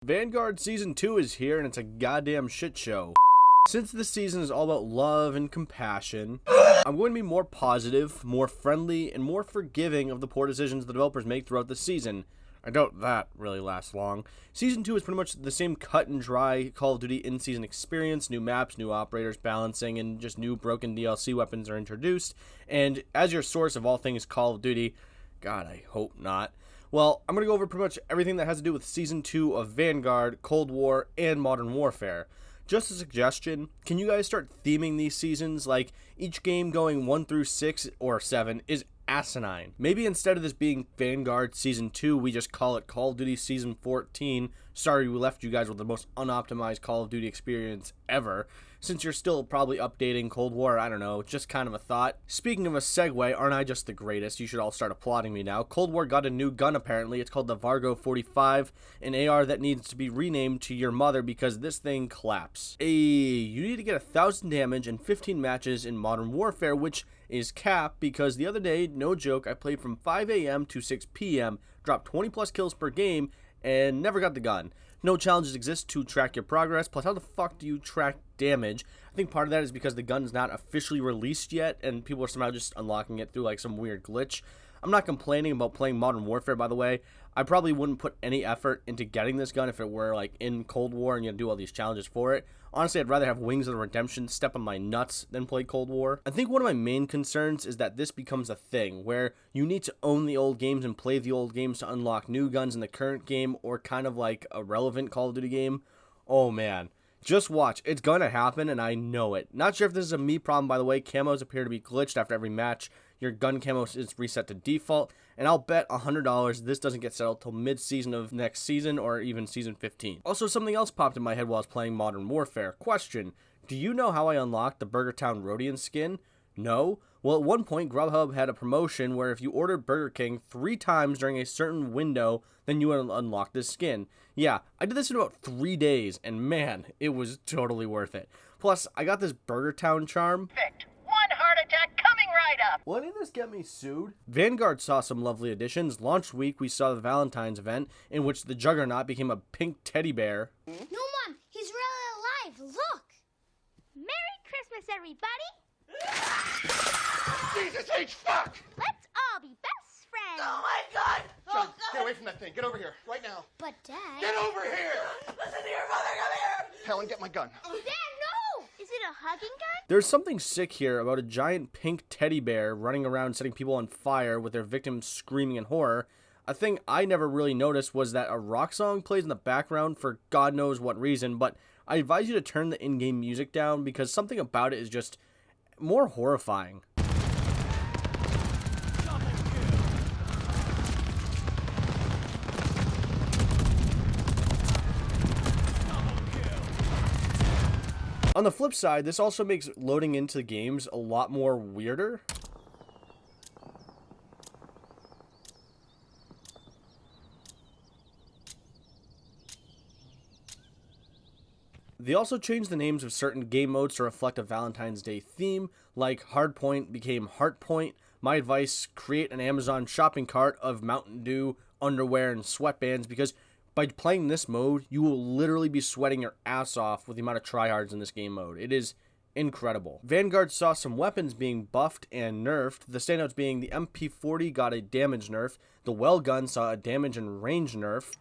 Vanguard Season 2 is here, and it's a goddamn shit show. Since this season is all about love and compassion, I'm going to be more positive, more friendly, and more forgiving of the poor decisions the developers make throughout the season. I doubt that really lasts long. Season 2 is pretty much the same cut and dry Call of Duty in-season experience. New maps, new operators, balancing, and just new broken DLC weapons are introduced. And as your source of all things Call of Duty, God, I hope not. Well, I'm going to go over pretty much everything that has to do with Season 2 of Vanguard, Cold War, and Modern Warfare. Just a suggestion, can you guys start theming these seasons? Like, each game going 1 through 6 or 7 is asinine. Maybe instead of this being Vanguard Season 2, we just call it Call of Duty Season 14. Sorry we left you guys with the most unoptimized Call of Duty experience ever. Since you're still probably updating Cold War, I don't know, just kind of a thought. Speaking of a segue, aren't I just the greatest? You should all start applauding me now. Cold War got a new gun apparently. It's called the Vargo 45, an AR that needs to be renamed to your mother because this thing claps. You need to get 1,000 damage in 15 matches in Modern Warfare, which is cap because the other day, no joke, I played from 5 a.m. to 6 p.m., dropped 20 plus kills per game, and never got the gun. No challenges exist to track your progress, plus how the fuck do you track damage? I think part of that is because the gun's not officially released yet, and people are somehow just unlocking it through like some weird glitch. I'm not complaining about playing Modern Warfare, by the way. I probably wouldn't put any effort into getting this gun if it were like in Cold War and you had to do all these challenges for it. Honestly, I'd rather have Wings of the Redemption step on my nuts than play Cold War. I think one of my main concerns is that this becomes a thing where you need to own the old games and play the old games to unlock new guns in the current game or kind of like a relevant Call of Duty game. Oh man. Just watch. It's gonna happen, and I know it. Not sure if this is a me problem, by the way. Camos appear to be glitched after every match. Your gun camo is reset to default, and I'll bet $100 this doesn't get settled till mid-season of next season or even Season 15. Also, something else popped in my head while I was playing Modern Warfare. Question, do you know how I unlocked the Burger Town Rodian skin? No? Well, at one point, Grubhub had a promotion where if you ordered Burger King 3 times during a certain window, then you would unlock this skin. Yeah, I did this in about 3 days, and man, it was totally worth it. Plus, I got this Burger Town charm. Perfect. One heart attack coming right up. Will any of this get me sued? Vanguard saw some lovely additions. Launch week, we saw the Valentines Event, in which the Juggernaut became a pink teddy bear. No, Mom, he's really alive. Look. Merry Christmas, everybody. Jesus H. Fuck! Let's all be best friends. Oh my God! John, get away from that thing. Get over here, right now. But, Dad... Get over here! Listen to your mother, come here! Helen, get my gun. Dad, no! Is it a hugging gun? There's something sick here about a giant pink teddy bear running around setting people on fire with their victims screaming in horror. A thing I never really noticed was that a rock song plays in the background for God knows what reason, but I advise you to turn the in-game music down because something about it is just more horrifying. On the flip side, this also makes loading into games a lot more weirder. They also changed the names of certain game modes to reflect a Valentine's Day theme, like Hardpoint became Heartpoint. My advice, create an Amazon shopping cart of Mountain Dew, underwear, and sweatbands, because by playing this mode, you will literally be sweating your ass off with the amount of tryhards in this game mode. It is incredible. Vanguard saw some weapons being buffed and nerfed, the standouts being the MP40 got a damage nerf, the well gun saw a damage and range nerf.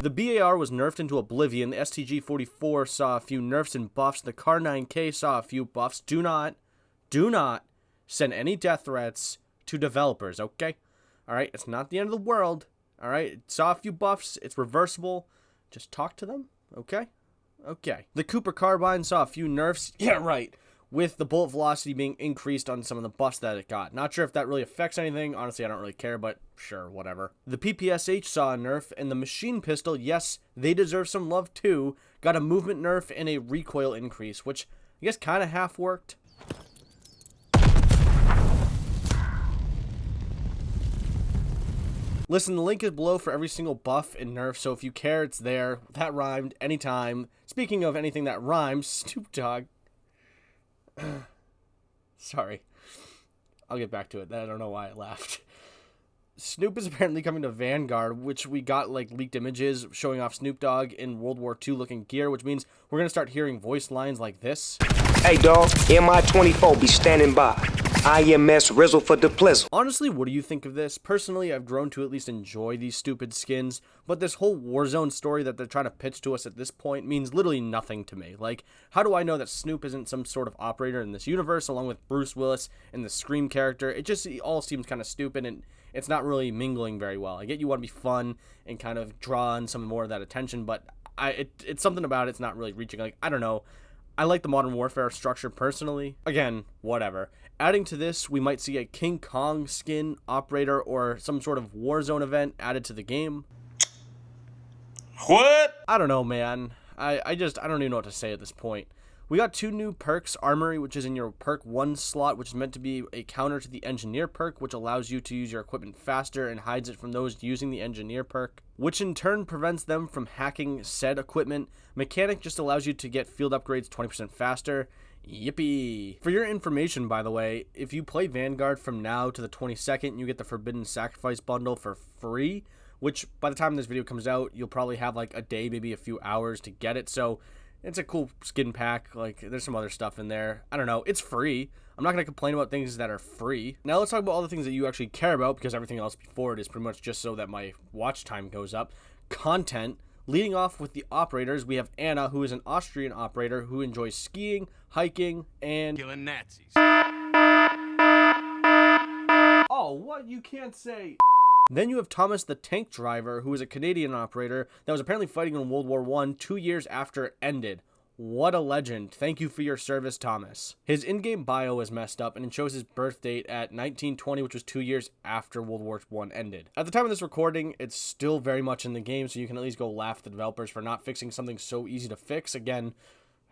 The BAR was nerfed into oblivion, the STG-44 saw a few nerfs and buffs, the Car 9K saw a few buffs. Do not send any death threats to developers, okay? Alright, it's not the end of the world. Alright, it saw a few buffs, it's reversible. Just talk to them, okay? Okay. The Cooper Carbine saw a few nerfs, yeah right, with the bullet velocity being increased on some of the buffs that it got. Not sure if that really affects anything, honestly I don't really care, but sure, whatever. The PPSH saw a nerf, and the machine pistol, yes, they deserve some love too, got a movement nerf and a recoil increase, which I guess kind of half worked. Listen, the link is below for every single buff and nerf, so if you care, it's there. That rhymed anytime. Speaking of anything that rhymes, Snoop Dogg. Sorry. I'll get back to it. I don't know why I laughed. Snoop is apparently coming to Vanguard, which we got like leaked images showing off Snoop Dogg in World War II looking gear, which means we're going to start hearing voice lines like this. Hey dog, MI-24 be standing by. IMS Rizzle for the Blizzle. Honestly, what do you think of this? Personally, I've grown to at least enjoy these stupid skins, but this whole Warzone story that they're trying to pitch to us at this point means literally nothing to me. Like, how do I know that Snoop isn't some sort of operator in this universe, along with Bruce Willis and the Scream character? It just all seems kind of stupid, and it's not really mingling very well. I get you want to be fun and kind of draw on some more of that attention, but it's something about it's not really reaching. Like, I don't know. I like the Modern Warfare structure personally. Again, whatever. Adding to this, we might see a King Kong skin operator or some sort of Warzone event added to the game. What? I don't know, man. I don't even know what to say at this point. We got 2 new perks, Armory, which is in your perk 1 slot, which is meant to be a counter to the Engineer perk, which allows you to use your equipment faster and hides it from those using the Engineer perk, which in turn prevents them from hacking said equipment. Mechanic just allows you to get field upgrades 20% faster. Yippee! For your information, by the way, if you play Vanguard from now to the 22nd, you get the Forbidden Sacrifice bundle for free, which by the time this video comes out, you'll probably have like a day, maybe a few hours to get it, so it's a cool skin pack. Like, there's some other stuff in there. I don't know. It's free. I'm not going to complain about things that are free. Now let's talk about all the things that you actually care about, because everything else before it is pretty much just so that my watch time goes up. Content. Leading off with the operators, we have Anna, who is an Austrian operator who enjoys skiing, hiking, and Killing Nazis. oh, what? You can't say. Then you have Thomas the Tank Driver, who is a Canadian operator that was apparently fighting in World War I 2 years after it ended. What a legend. Thank you for your service, Thomas. His in-game bio is messed up, and it shows his birth date at 1920, which was 2 years after World War I ended. At the time of this recording, it's still very much in the game, so you can at least go laugh at the developers for not fixing something so easy to fix. Again,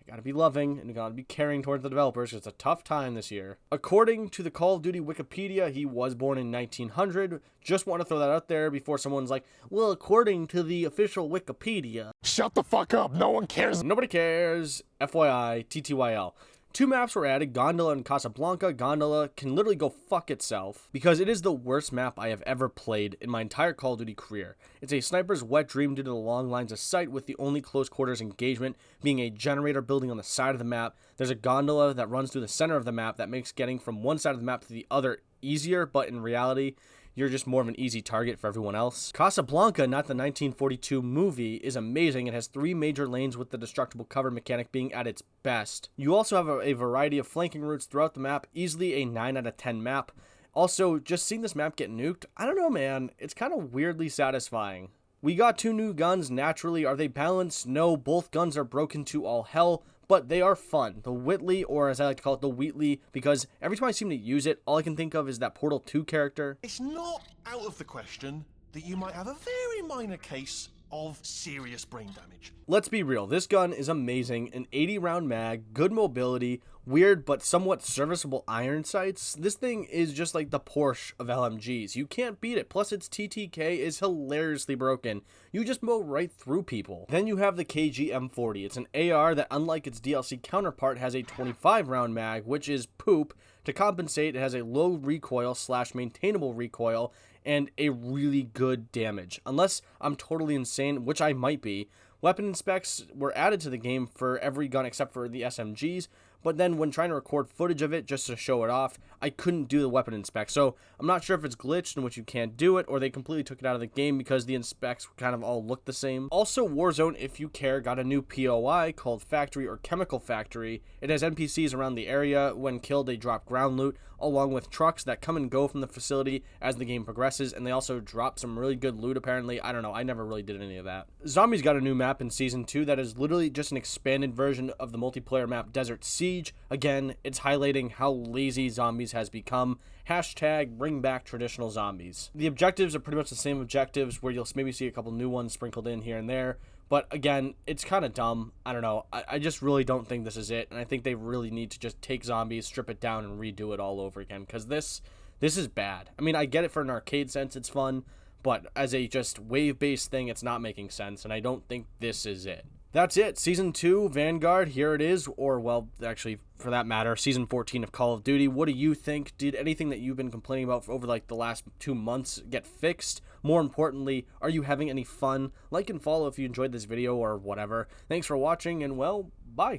I gotta be loving, and you gotta be caring towards the developers, because it's a tough time this year. According to the Call of Duty Wikipedia, he was born in 1900. Just want to throw that out there before someone's like, well, according to the official Wikipedia. Shut the fuck up. No one cares. Nobody cares. FYI, TTYL. 2 maps were added, Gondola and Casablanca. Gondola can literally go fuck itself because it is the worst map I have ever played in my entire Call of Duty career. It's a sniper's wet dream due to the long lines of sight, with the only close quarters engagement being a generator building on the side of the map. There's a gondola that runs through the center of the map that makes getting from one side of the map to the other easier, but in reality, you're just more of an easy target for everyone else. Casablanca, not the 1942 movie, is amazing. It has 3 major lanes with the destructible cover mechanic being at its best. You also have a variety of flanking routes throughout the map, easily a 9 out of 10 map. Also, just seeing this map get nuked, I don't know, man, it's kind of weirdly satisfying. We got 2 new guns. Naturally, are they balanced? No, both guns are broken to all hell, but they are fun. The Whitley, or as I like to call it, the Wheatley, because every time I seem to use it, all I can think of is that Portal 2 character. It's not out of the question that you might have a very minor case of serious brain damage. Let's be real, this gun is amazing. An 80-round mag, good mobility, weird but somewhat serviceable iron sights. This thing is just like the Porsche of LMGs. You can't beat it, plus its TTK is hilariously broken. You just mow right through people. Then you have the KG M40. It's an AR that, unlike its DLC counterpart, has a 25-round mag, which is poop. To compensate, it has a low recoil / maintainable recoil and a really good damage. Unless I'm totally insane, which I might be. Weapon inspects were added to the game for every gun except for the SMGs, but then when trying to record footage of it just to show it off, I couldn't do the weapon inspect. So I'm not sure if it's glitched in which you can't do it, or they completely took it out of the game because the inspects kind of all look the same. Also, Warzone, if you care, got a new POI called Factory or Chemical Factory. It has NPCs around the area. When killed, they drop ground loot, along with trucks that come and go from the facility as the game progresses, and they also drop some really good loot apparently. I don't know, I never really did any of that. Zombies got a new map in Season 2 that is literally just an expanded version of the multiplayer map Desert Siege. Again, it's highlighting how lazy zombies has become. Hashtag bring back traditional zombies. The objectives are pretty much the same objectives, where you'll maybe see a couple new ones sprinkled in here and there. But again, it's kind of dumb. I don't know. I just really don't think this is it. And I think they really need to just take zombies, strip it down, and redo it all over again. Because this is bad. I mean, I get it for an arcade sense. It's fun. But as a just wave-based thing, it's not making sense. And I don't think this is it. That's it. Season 2, Vanguard, here it is. Or, well, actually, for that matter, Season 14 of Call of Duty. What do you think? Did anything that you've been complaining about for over like the last 2 months get fixed? More importantly, are you having any fun? Like and follow if you enjoyed this video or whatever. Thanks for watching, and well, bye.